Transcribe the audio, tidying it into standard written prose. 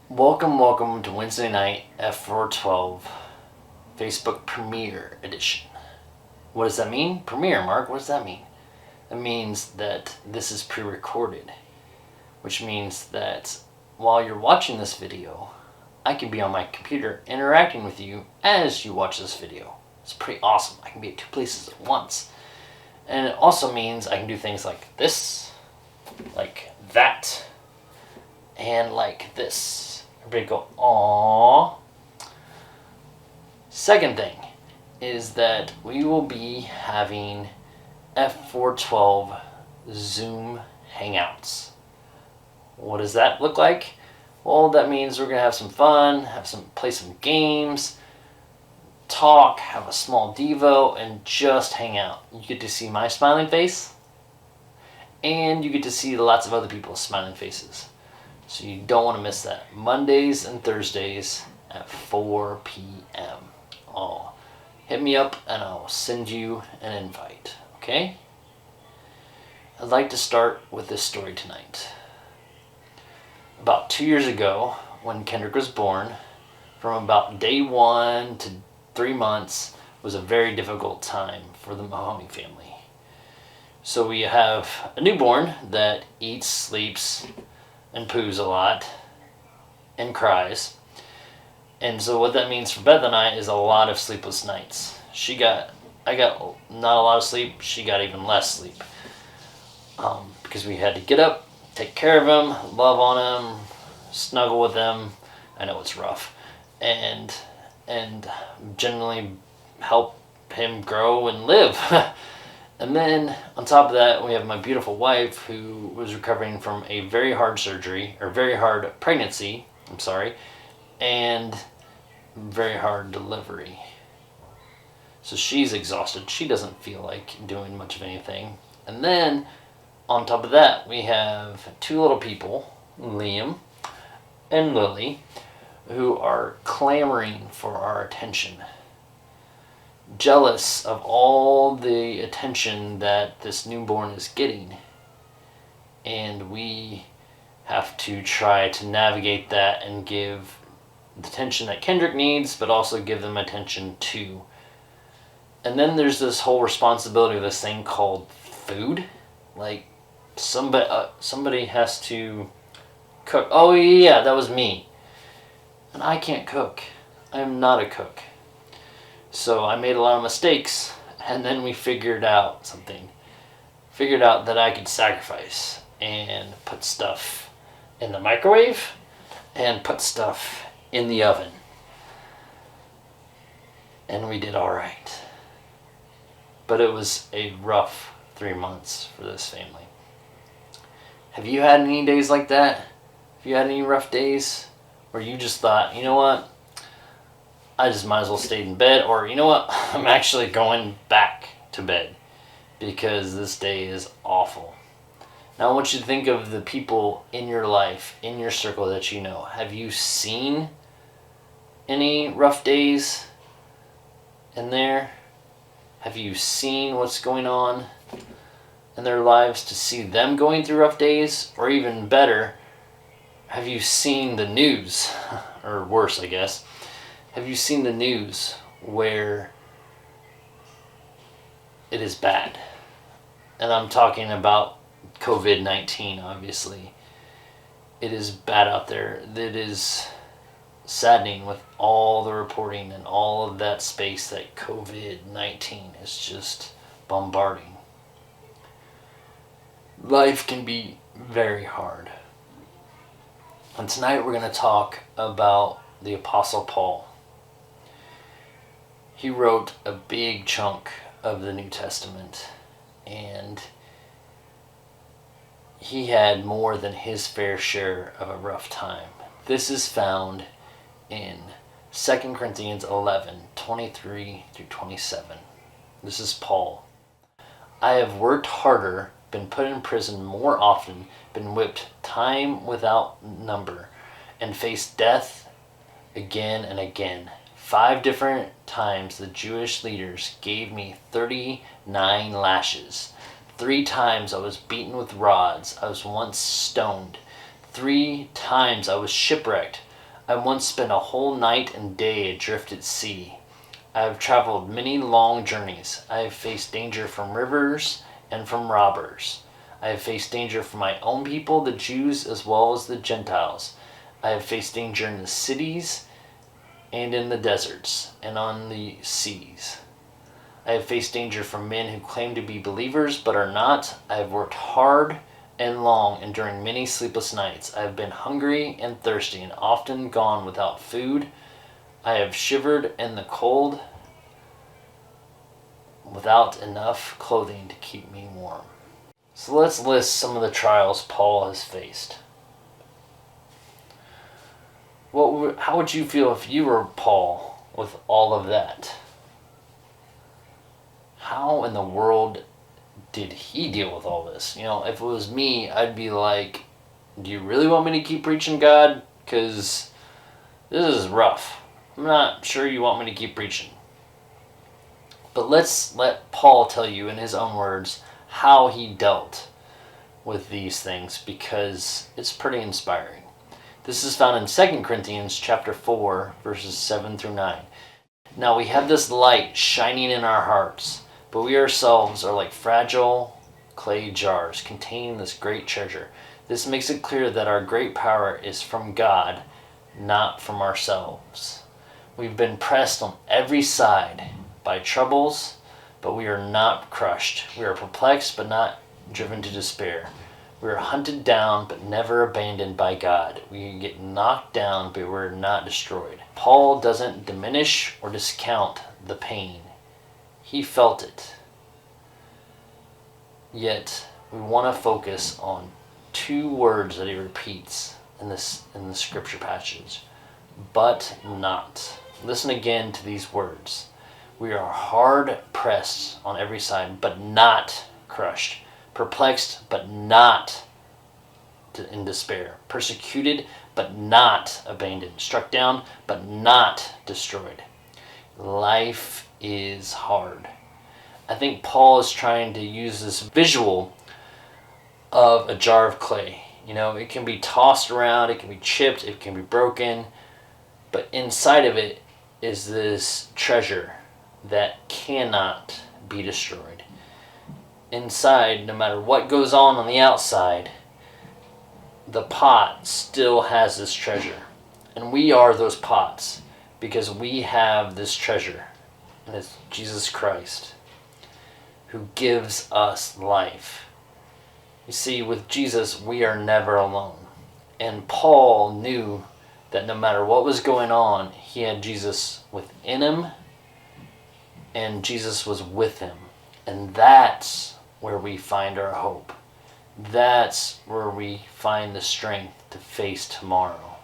Welcome to Wednesday Night F412 Facebook Premiere Edition. What does that mean? Premiere, Mark, what does that mean? That means that this is pre-recorded, which means that while you're watching this video, I can be on my computer interacting with you as you watch this video. It's pretty awesome. I can be at two places at once. And it also means I can do things like this, like that, and like this. Everybody go, aww. Second thing is that we will be having F412 Zoom Hangouts. What does that look like? Well, that means we're going to have some fun, play some games, talk, have a small devo, and just hang out. You get to see my smiling face, and you get to see lots of other people's smiling faces. So you don't want to miss that. Mondays and Thursdays at 4 p.m. Oh, hit me up and I'll send you an invite, okay? I'd like to start with this story tonight. About 2 years ago, when Kendrick was born, from about day 1 to 3 months was a very difficult time for the Mahoney family. So we have a newborn that eats, sleeps, and poos a lot and cries. And so what that means for Beth and I is a lot of sleepless nights. I got not a lot of sleep, she got even less sleep. Because we had to get up, take care of him, love on him, snuggle with him. I know it's rough. And generally help him grow and live. And then, on top of that, we have my beautiful wife who was recovering from a very hard pregnancy, and very hard delivery. So she's exhausted. She doesn't feel like doing much of anything. And then, on top of that, we have two little people, Liam and Lily, who are clamoring for our attention. Jealous of all the attention that this newborn is getting, and we have to try to navigate that and give the attention that Kendrick needs, but also give them attention too. And then there's this whole responsibility of this thing called food. Like somebody has to cook. Oh yeah, that was me. And I can't cook. I am not a cook. So I made a lot of mistakes, and then we figured out that I could sacrifice and put stuff in the microwave and put stuff in the oven. And we did all right. But it was a rough 3 months for this family. Have you had any days like that? Have you had any rough days where you just thought, you know what? I just might as well stay in bed, or you know what, I'm actually going back to bed because this day is awful. Now I want you to think of the people in your life, in your circle that you know. Have you seen any rough days in there? Have you seen what's going on in their lives to see them going through rough days? Or even better, have you seen the news, or worse I guess, have you seen the news where it is bad? And I'm talking about COVID-19, obviously. It is bad out there. It is saddening with all the reporting and all of that space that COVID-19 is just bombarding. Life can be very hard. And tonight we're going to talk about the Apostle Paul. He wrote a big chunk of the New Testament, and he had more than his fair share of a rough time. This is found in 2 Corinthians 11:23-27. This is Paul. I have worked harder, been put in prison more often, been whipped time without number, and faced death again and again. 5 different times the Jewish leaders gave me 39 lashes. 3 times I was beaten with rods. I was once stoned. 3 times I was shipwrecked. I once spent a whole night and day adrift at sea. I have traveled many long journeys. I have faced danger from rivers and from robbers. I have faced danger from my own people, the Jews, as well as the Gentiles. I have faced danger in the cities and in the deserts and on the seas. I have faced danger from men who claim to be believers but are not. I have worked hard and long, enduring many sleepless nights. I have been hungry and thirsty and often gone without food. I have shivered in the cold without enough clothing to keep me warm. So let's list some of the trials Paul has faced. How would you feel if you were Paul with all of that? How in the world did he deal with all this? If it was me, I'd be like, do you really want me to keep preaching, God? Because this is rough. I'm not sure you want me to keep preaching. But let's let Paul tell you in his own words how he dealt with these things, because it's pretty inspiring. This is found in 2 Corinthians chapter 4, verses 7 through 9. Now we have this light shining in our hearts, but we ourselves are like fragile clay jars containing this great treasure. This makes it clear that our great power is from God, not from ourselves. We've been pressed on every side by troubles, but we are not crushed. We are perplexed, but not driven to despair. We are hunted down, but never abandoned by God. We get knocked down, but we're not destroyed. Paul doesn't diminish or discount the pain. He felt it. Yet, we want to focus on two words that he repeats in the scripture passage. But not. Listen again to these words. We are hard pressed on every side, but not crushed. Perplexed, but not in despair. Persecuted, but not abandoned. Struck down, but not destroyed. Life is hard. I think Paul is trying to use this visual of a jar of clay. It can be tossed around, it can be chipped, it can be broken, but inside of it is this treasure that cannot be destroyed. Inside, no matter what goes on the outside, the pot still has this treasure. And we are those pots because we have this treasure. And it's Jesus Christ who gives us life. You see, with Jesus, we are never alone. And Paul knew that no matter what was going on, he had Jesus within him, and Jesus was with him. And that's where we find our hope. That's where we find the strength to face tomorrow.